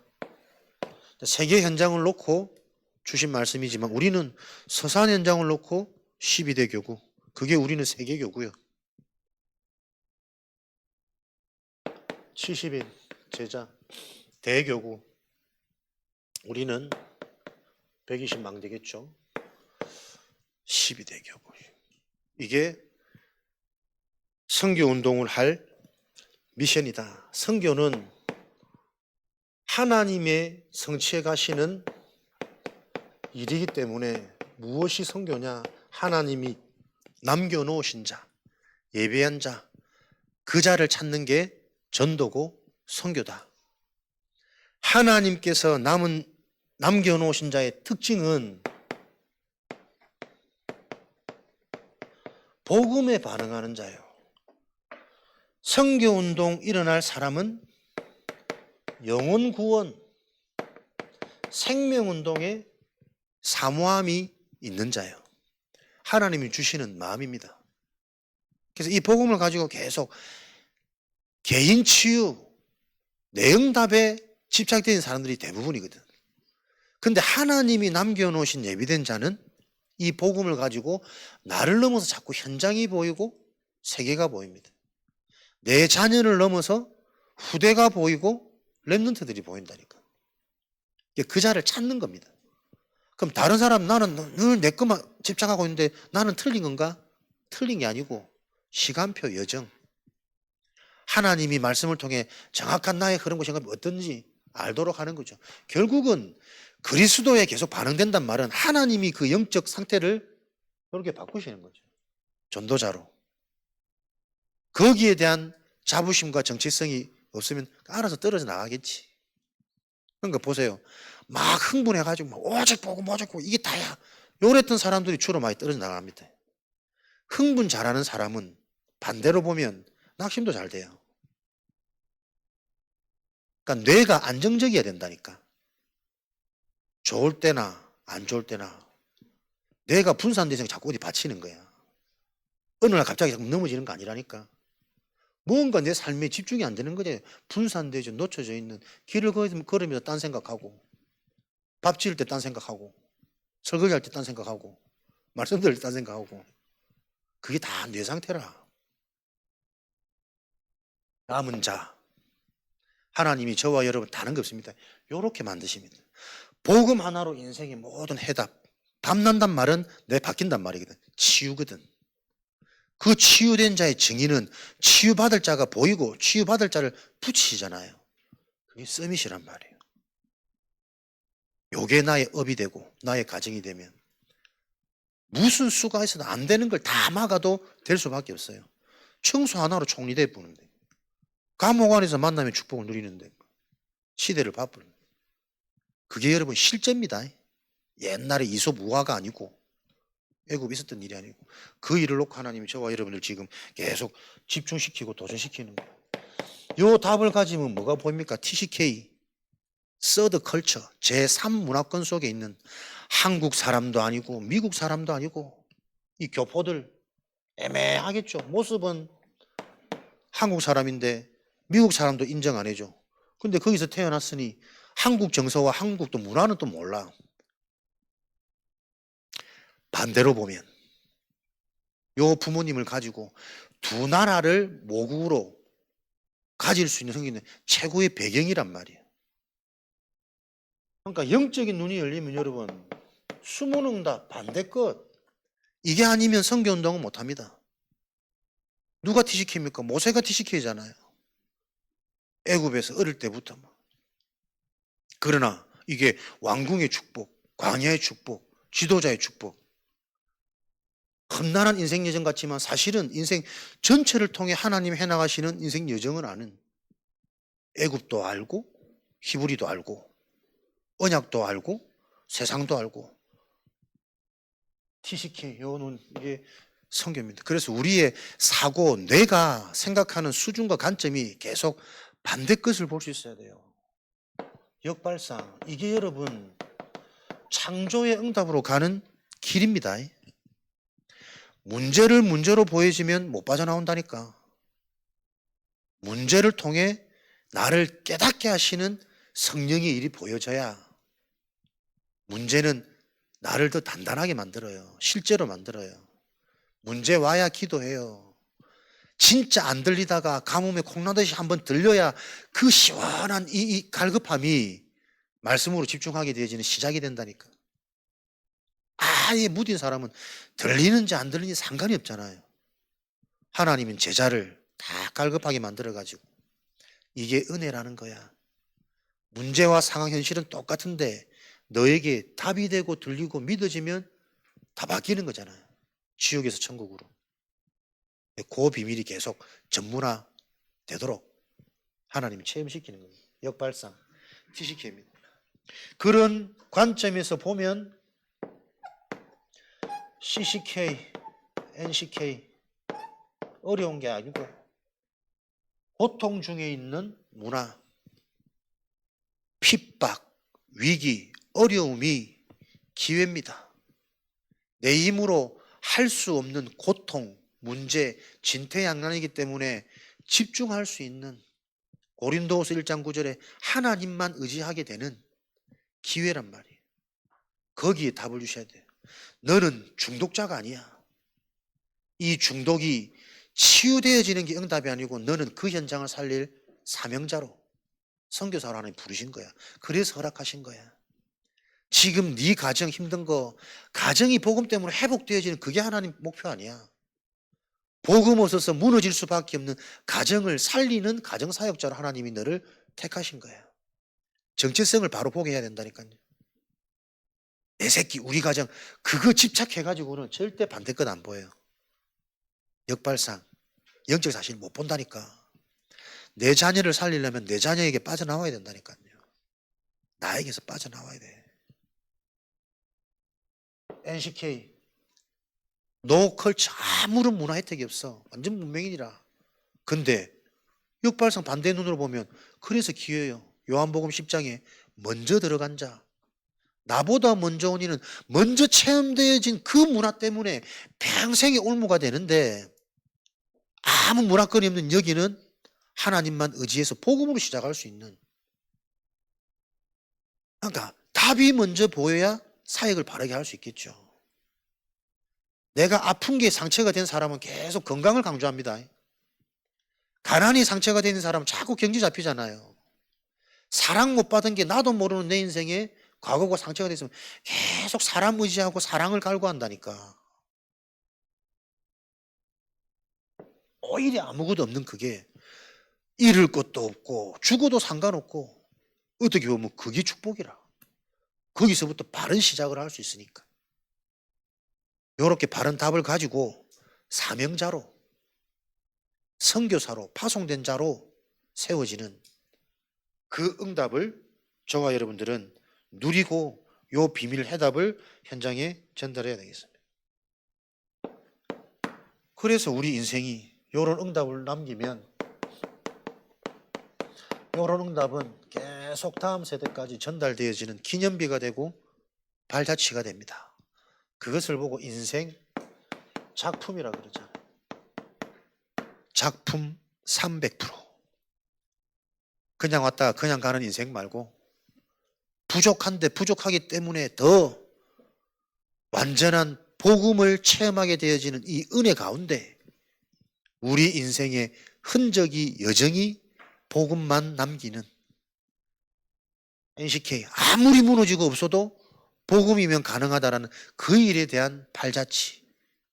세계 현장을 놓고 주신 말씀이지만 우리는 서산 현장을 놓고 12대 교구 그게 우리는 세계교구요. 70인 제자 대교구 우리는 120망 되겠죠. 12대 교구 이게 선교운동을 할 미션이다. 선교는 하나님의 성취해 가시는 일이기 때문에 무엇이 선교냐? 하나님이 남겨놓으신 자, 예배한 자, 그 자를 찾는 게 전도고 선교다. 하나님께서 남겨놓으신 자의 특징은 복음에 반응하는 자예요. 선교운동 일어날 사람은 영혼 구원, 생명운동에 사모함이 있는 자예요. 하나님이 주시는 마음입니다. 그래서 이 복음을 가지고 계속 개인 치유, 내응답에 집착되는 사람들이 대부분이거든. 근데 하나님이 남겨놓으신 예비된 자는 이 복음을 가지고 나를 넘어서 자꾸 현장이 보이고 세계가 보입니다. 내 자녀를 넘어서 후대가 보이고 렘넌트들이 보인다니까. 그 자를 찾는 겁니다. 그럼 다른 사람 나는 늘 내 것만 집착하고 있는데 나는 틀린 건가? 틀린 게 아니고 시간표 여정. 하나님이 말씀을 통해 정확한 나의 흐름과 생각이 어떤지 알도록 하는 거죠. 결국은 그리스도에 계속 반응된단 말은 하나님이 그 영적 상태를 그렇게 바꾸시는 거죠. 전도자로. 거기에 대한 자부심과 정체성이 없으면 알아서 떨어져 나가겠지. 그러니까 보세요. 막 흥분해가지고 막 오직 보고 모직 보고 이게 다야. 요랬던 사람들이 주로 많이 떨어져 나갑니다. 흥분 잘하는 사람은 반대로 보면 낙심도 잘 돼요. 그러니까 뇌가 안정적이어야 된다니까. 좋을 때나 안 좋을 때나 뇌가 분산돼서 자꾸 어디 받치는 거야. 어느 날 갑자기 자꾸 넘어지는 거 아니라니까. 뭔가 내 삶에 집중이 안 되는 거지. 분산되죠. 놓쳐져 있는 길을 걸으면서 딴 생각하고 밥 지을 때 딴 생각하고 설거지할 때 딴 생각하고 말씀 들을 때 딴 생각하고 그게 다 뇌 상태라. 남은 자 하나님이 저와 여러분 다른 게 없습니다. 요렇게 만드십니다. 복음 하나로 인생의 모든 해답. 밤난단 말은 내 바뀐단 말이거든. 치유거든. 그 치유된 자의 증인은 치유받을 자가 보이고 치유받을 자를 붙이잖아요. 그게 서밋이란 말이에요. 요게 나의 업이 되고 나의 가정이 되면 무슨 수가 있어도 안 되는 걸 다 막아도 될 수밖에 없어요. 청소 하나로 총리대 부는데 감옥 안에서 만나면 축복을 누리는데 시대를 바꾸는 그게 여러분 실제입니다. 옛날에 이솝 우화가 아니고 애굽에 있었던 일이 아니고 그 일을 놓고 하나님이 저와 여러분들 지금 계속 집중시키고 도전시키는 거예요. 요 답을 가지면 뭐가 보입니까? TCK 서드 컬처, 제3문화권 속에 있는 한국 사람도 아니고 미국 사람도 아니고 이 교포들 애매하겠죠. 모습은 한국 사람인데 미국 사람도 인정 안 해줘. 근데 거기서 태어났으니 한국 정서와 한국 또 문화는 또 몰라. 반대로 보면 요 부모님을 가지고 두 나라를 모국으로 가질 수 있는 성기는 최고의 배경이란 말이에요. 그러니까 영적인 눈이 열리면 여러분 수문응답 반대 것 이게 아니면 선교운동은 못합니다. 누가 티시킵니까? 모세가 티시키잖아요. 애굽에서 어릴 때부터. 그러나 이게 왕궁의 축복, 광야의 축복, 지도자의 축복. 험난한 인생 여정 같지만 사실은 인생 전체를 통해 하나님이 해나가시는 인생 여정을 아는 애굽도 알고 히브리도 알고 언약도 알고 세상도 알고 TCK 요는 이게 성경입니다. 그래서 우리의 사고, 뇌가 생각하는 수준과 관점이 계속 반대 것을 볼 수 있어야 돼요. 역발상 이게 여러분 창조의 응답으로 가는 길입니다. 문제를 문제로 보여지면 못 빠져나온다니까. 문제를 통해 나를 깨닫게 하시는 성령의 일이 보여져야 문제는 나를 더 단단하게 만들어요. 실제로 만들어요. 문제 와야 기도해요. 진짜 안 들리다가 가뭄에 콩나듯이 한번 들려야 그 시원한 이 갈급함이 말씀으로 집중하게 되어지는 시작이 된다니까. 아예 무딘 사람은 들리는지 안 들리는지 상관이 없잖아요. 하나님은 제자를 다 갈급하게 만들어가지고 이게 은혜라는 거야. 문제와 상황 현실은 똑같은데 너에게 답이 되고 들리고 믿어지면 다 바뀌는 거잖아요. 지옥에서 천국으로. 그 비밀이 계속 전문화 되도록 하나님이 체험시키는 겁니다. 역발상, TCK입니다. 그런 관점에서 보면 CCK, NCK 어려운 게 아니고 고통 중에 있는 문화, 핍박, 위기, 어려움이 기회입니다. 내 힘으로 할 수 없는 고통, 문제, 진퇴양난이기 때문에 집중할 수 있는 고린도후서 1장 9절에 하나님만 의지하게 되는 기회란 말이에요. 거기에 답을 주셔야 돼요. 너는 중독자가 아니야. 이 중독이 치유되어지는 게 응답이 아니고 너는 그 현장을 살릴 사명자로 선교사로 하나님 부르신 거야. 그래서 허락하신 거야. 지금 네 가정 힘든 거 가정이 복음 때문에 회복되어지는 그게 하나님 목표 아니야. 복음 없어서 무너질 수밖에 없는 가정을 살리는 가정사역자로 하나님이 너를 택하신 거야. 정체성을 바로 보게 해야 된다니까요. 내 새끼 우리 가정 그거 집착해가지고는 절대 반대껏 안 보여요. 역발상 영적 사실 못 본다니까. 내 자녀를 살리려면 내 자녀에게 빠져나와야 된다니까요. 나에게서 빠져나와야 돼. NCK 노컬처 아무런 문화 혜택이 없어. 완전 문명인이라. 근데 역발상 반대 눈으로 보면 그래서 기회예요. 요한복음 10장에 먼저 들어간 자 나보다 먼저 온 이는 먼저 체험되어진 그 문화 때문에 평생의 올무가 되는데 아무 문화권이 없는 여기는 하나님만 의지해서 복음으로 시작할 수 있는. 그러니까 답이 먼저 보여야 사역을 바르게 할 수 있겠죠. 내가 아픈 게 상처가 된 사람은 계속 건강을 강조합니다. 가난이 상처가 된 사람은 자꾸 경지 잡히잖아요. 사랑 못 받은 게 나도 모르는 내 인생에 과거가 상처가 됐으면 계속 사람 의지하고 사랑을 갈구한다니까. 오히려 아무것도 없는 그게 잃을 것도 없고 죽어도 상관없고 어떻게 보면 그게 축복이라. 거기서부터 바른 시작을 할 수 있으니까. 이렇게 바른 답을 가지고 사명자로 선교사로 파송된 자로 세워지는 그 응답을 저와 여러분들은 누리고 요 비밀 해답을 현장에 전달해야 되겠습니다. 그래서 우리 인생이 요런 응답을 남기면 요런 응답은 계속 다음 세대까지 전달되어지는 기념비가 되고 발자취가 됩니다. 그것을 보고 인생 작품이라 그러잖아요. 작품 300%. 그냥 왔다가 그냥 가는 인생 말고 부족한데 부족하기 때문에 더 완전한 복음을 체험하게 되어지는 이 은혜 가운데 우리 인생의 흔적이 여전히 복음만 남기는 NCK 아무리 무너지고 없어도 복음이면 가능하다라는 그 일에 대한 발자취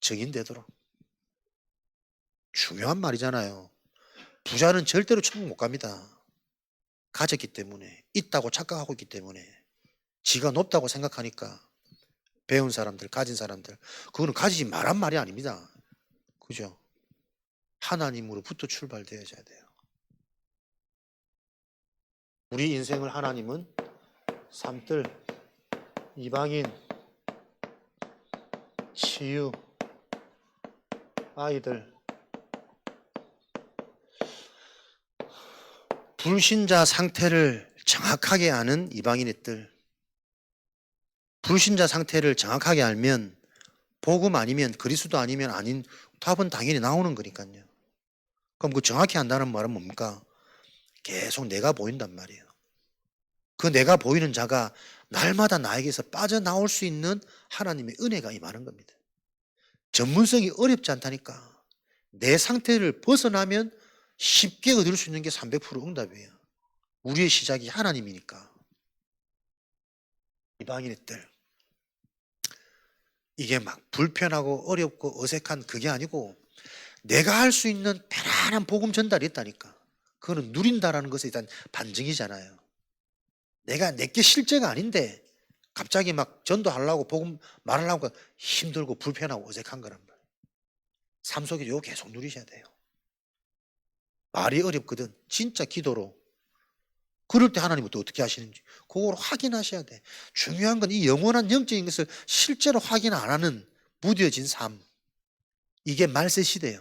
증인되도록. 중요한 말이잖아요. 부자는 절대로 천국 못 갑니다. 가졌기 때문에, 있다고 착각하고 있기 때문에, 지가 높다고 생각하니까 배운 사람들, 가진 사람들, 그거는 가지지 말란 말이 아닙니다. 그죠? 하나님으로부터 출발되어야 돼요. 우리 인생을 하나님은 산뜰, 이방인, 치유, 아이들, 불신자 상태를 정확하게 아는 이방인의 뜰. 불신자 상태를 정확하게 알면 복음 아니면 그리스도 아니면 아닌 답은 당연히 나오는 거니까요. 그럼 그 정확히 안다는 말은 뭡니까? 계속 내가 보인단 말이에요. 그 내가 보이는 자가 날마다 나에게서 빠져나올 수 있는 하나님의 은혜가 임하는 겁니다. 전문성이 어렵지 않다니까. 내 상태를 벗어나면 쉽게 얻을 수 있는 게 300% 응답이에요. 우리의 시작이 하나님이니까. 이방인의 뜰. 이게 막 불편하고 어렵고 어색한 그게 아니고 내가 할 수 있는 편안한 복음 전달이 있다니까. 그거는 누린다라는 것에 일단 반증이잖아요. 내가 내게 실제가 아닌데 갑자기 막 전도하려고 복음 말하려고 힘들고 불편하고 어색한 거란 말이에요. 삶 속에 이거 계속 누리셔야 돼요. 말이 어렵거든. 진짜 기도로. 그럴 때 하나님은 또 어떻게 하시는지 그걸 확인하셔야 돼. 중요한 건 이 영원한 영적인 것을 실제로 확인 안 하는 무뎌진 삶. 이게 말세 시대예요.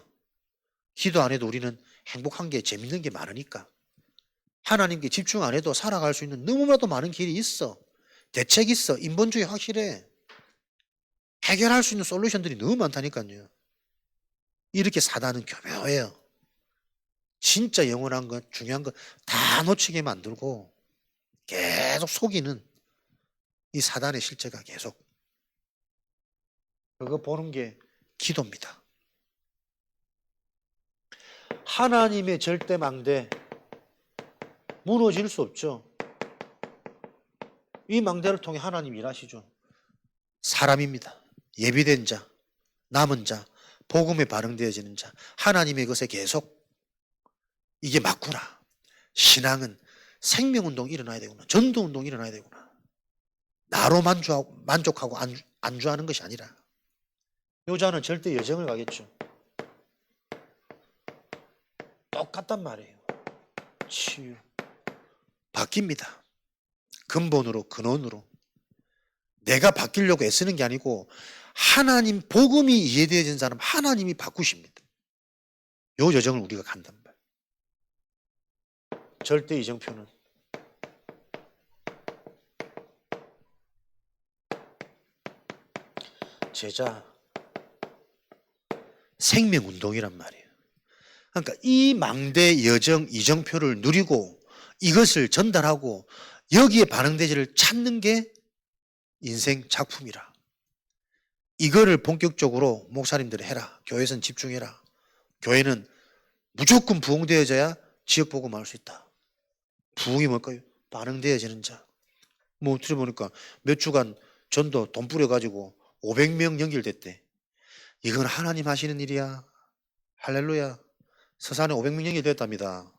기도 안 해도 우리는 행복한 게 재밌는 게 많으니까. 하나님께 집중 안 해도 살아갈 수 있는 너무나도 많은 길이 있어. 대책 있어. 인본주의 확실해. 해결할 수 있는 솔루션들이 너무 많다니까요. 이렇게 사단은 교묘해요. 진짜 영원한 것, 중요한 것 다 놓치게 만들고 계속 속이는 이 사단의 실제가 계속. 그거 보는 게 기도입니다. 하나님의 절대 망대 무너질 수 없죠. 이 망대를 통해 하나님 일하시죠. 사람입니다. 예비된 자, 남은 자, 복음에 반응되어지는 자, 하나님의 것에 계속 이게 맞구나. 신앙은 생명운동이 일어나야 되구나. 전도운동이 일어나야 되구나. 나로 만족하고 안주하는 것이 아니라 여자는 절대 여정을 가겠죠. 똑같단 말이에요. 치유. 바뀝니다. 근본으로, 근원으로. 내가 바뀌려고 애쓰는 게 아니고 하나님 복음이 이해되어진 사람 하나님이 바꾸십니다. 요 여정을 우리가 간단 말이에요. 절대 이정표는 제자 생명운동이란 말이에요. 그러니까 이 망대 여정 이정표를 누리고 이것을 전달하고 여기에 반응대지를 찾는 게 인생 작품이라. 이거를 본격적으로 목사님들이 해라. 교회에서는 집중해라. 교회는 무조건 부흥되어져야 지역복음을 할 수 있다. 부흥이 뭘까요? 반응되어지는 자. 뭐 들어보니까 몇 주간 전도 돈 뿌려가지고 500명 연결됐대. 이건 하나님 하시는 일이야. 할렐루야. 서산에 500명 연결됐답니다.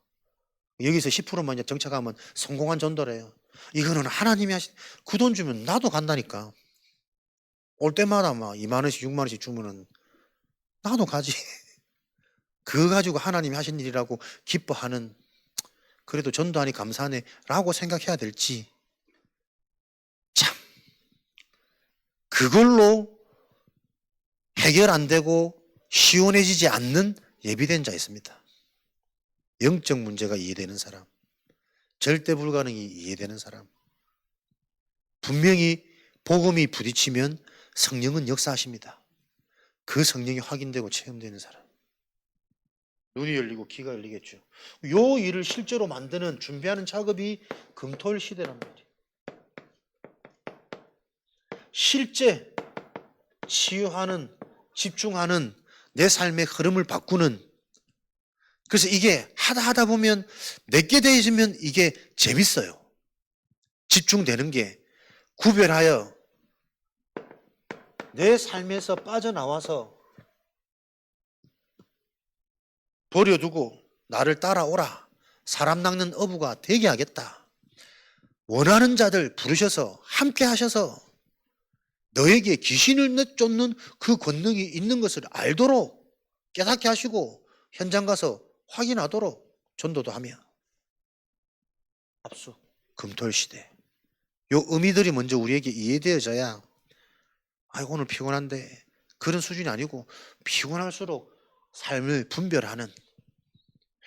여기서 10%만 정착하면 성공한 전도래요. 이거는 하나님이 하신, 그 돈 주면 나도 간다니까. 올 때마다 막 2만 원씩 6만 원씩 주면은 나도 가지. 그거 가지고 하나님이 하신 일이라고 기뻐하는, 그래도 전도하니 감사하네 라고 생각해야 될지, 참 그걸로 해결 안 되고 시원해지지 않는 예비된 자 있습니다. 영적 문제가 이해되는 사람, 절대 불가능이 이해되는 사람. 분명히 복음이 부딪히면 성령은 역사하십니다. 그 성령이 확인되고 체험되는 사람. 눈이 열리고 귀가 열리겠죠. 요 일을 실제로 만드는 준비하는 작업이 금토일 시대란 말이에요. 실제 치유하는, 집중하는, 내 삶의 흐름을 바꾸는. 그래서 이게 하다 보면 내게 되어지면 이게 재밌어요. 집중되는 게 구별하여 내 삶에서 빠져나와서 버려두고 나를 따라오라. 사람 낚는 어부가 되게 하겠다. 원하는 자들 부르셔서 함께 하셔서 너에게 귀신을 내쫓는 그 권능이 있는 것을 알도록 깨닫게 하시고 현장 가서 확인하도록 전도도 하며. 압수, 금토일 시대. 요 의미들이 먼저 우리에게 이해되어져야 아이고 오늘 피곤한데, 그런 수준이 아니고 피곤할수록 삶을 분별하는,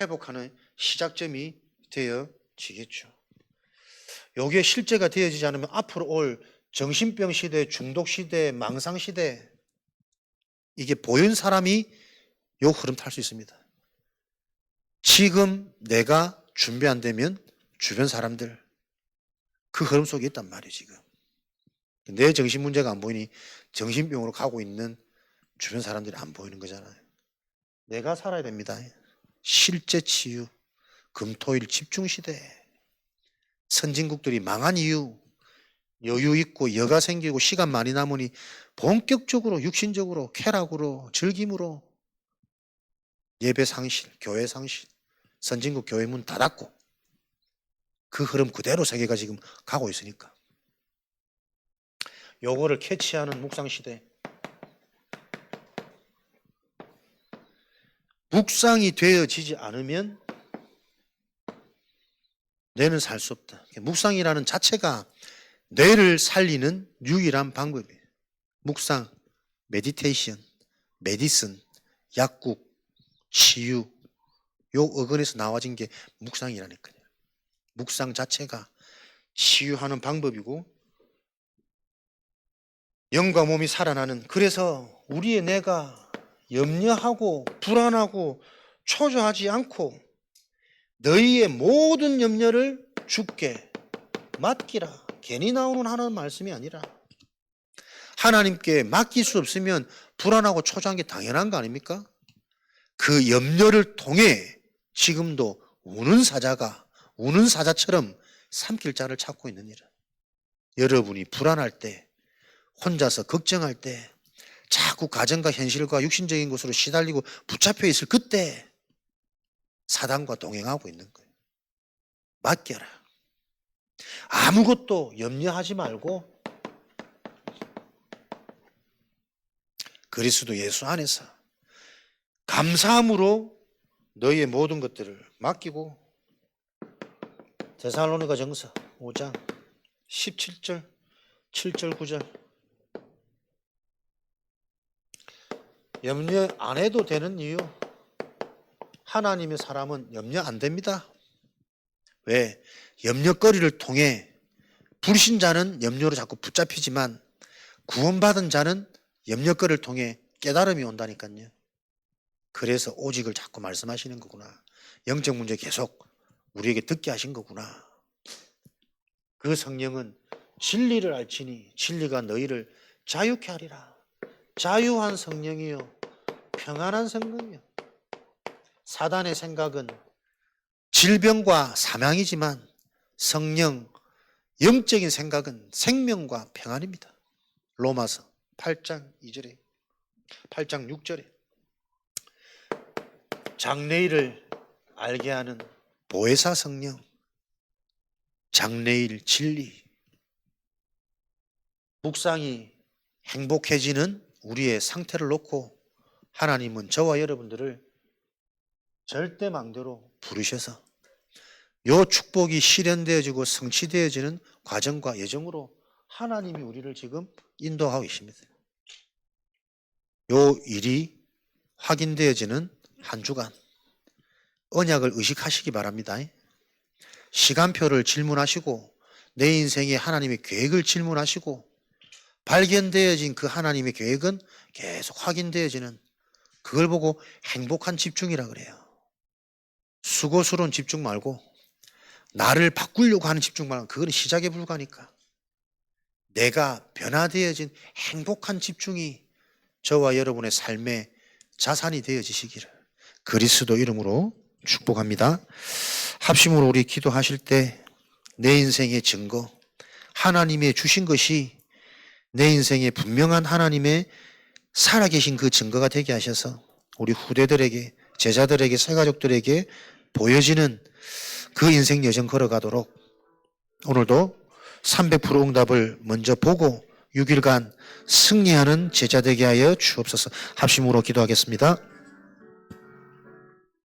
회복하는 시작점이 되어지겠죠. 요게 실제가 되어지지 않으면 앞으로 올 정신병 시대, 중독 시대, 망상 시대, 이게 보인 사람이 요 흐름 탈 수 있습니다. 지금 내가 준비 안 되면 주변 사람들 그 흐름 속에 있단 말이에요. 지금 내 정신 문제가 안 보이니 정신병으로 가고 있는 주변 사람들이 안 보이는 거잖아요. 내가 살아야 됩니다. 실제 치유, 금토일 집중시대. 선진국들이 망한 이유, 여유 있고 여가 생기고 시간 많이 남으니 본격적으로 육신적으로 쾌락으로 즐김으로 예배 상실, 교회 상실, 선진국 교회 문 닫았고 그 흐름 그대로 세계가 지금 가고 있으니까 요거를 캐치하는 묵상시대. 묵상이 되어지지 않으면 뇌는 살 수 없다. 묵상이라는 자체가 뇌를 살리는 유일한 방법이에요. 묵상, 메디테이션, 메디슨, 약국, 치유, 요 어근에서 나와진 게 묵상이라니까요. 묵상 자체가 치유하는 방법이고 영과 몸이 살아나는. 그래서 우리의 뇌가 염려하고 불안하고 초조하지 않고 너희의 모든 염려를 주께 맡기라. 괜히 나오는 하나님 말씀이 아니라 하나님께 맡길 수 없으면 불안하고 초조한 게 당연한 거 아닙니까? 그 염려를 통해 지금도 우는 사자가 우는 사자처럼 삼킬 자를 찾고 있는 일은, 여러분이 불안할 때, 혼자서 걱정할 때, 자꾸 가정과 현실과 육신적인 것으로 시달리고 붙잡혀 있을 그때 사단과 동행하고 있는 거예요. 맡겨라. 아무것도 염려하지 말고 그리스도 예수 안에서 감사함으로 너희의 모든 것들을 맡기고. 데살로니가 전서 5장 17절 7절 9절. 염려 안 해도 되는 이유. 하나님의 사람은 염려 안 됩니다. 왜? 염려거리를 통해 불신자는 염려로 자꾸 붙잡히지만 구원받은 자는 염려거리를 통해 깨달음이 온다니까요. 그래서 오직을 자꾸 말씀하시는 거구나. 영적 문제 계속 우리에게 듣게 하신 거구나. 그 성령은 진리를 알지니 진리가 너희를 자유케 하리라. 자유한 성령이요, 평안한 성령이요. 사단의 생각은 질병과 사망이지만 성령, 영적인 생각은 생명과 평안입니다. 로마서 8장 2절에 8장 6절에 장래일을 알게 하는 보혜사 성령, 장래일 진리. 묵상이 행복해지는 우리의 상태를 놓고 하나님은 저와 여러분들을 절대망대로 부르셔서 요 축복이 실현되어지고 성취되어지는 과정과 여정으로 하나님이 우리를 지금 인도하고 계십니다. 요 일이 확인되어지는 한 주간 언약을 의식하시기 바랍니다. 시간표를 질문하시고 내 인생의 하나님의 계획을 질문하시고 발견되어진 그 하나님의 계획은 계속 확인되어지는 그걸 보고 행복한 집중이라 그래요. 수고스러운 집중 말고 나를 바꾸려고 하는 집중 말고 그건 시작에 불과하니까 내가 변화되어진 행복한 집중이 저와 여러분의 삶의 자산이 되어지시기를 그리스도 이름으로 축복합니다. 합심으로 우리 기도하실 때 내 인생의 증거, 하나님의 주신 것이 내 인생의 분명한 하나님의 살아계신 그 증거가 되게 하셔서 우리 후대들에게, 제자들에게, 새가족들에게 보여지는 그 인생 여정 걸어가도록 오늘도 300% 응답을 먼저 보고 6일간 승리하는 제자 되게 하여 주옵소서. 합심으로 기도하겠습니다.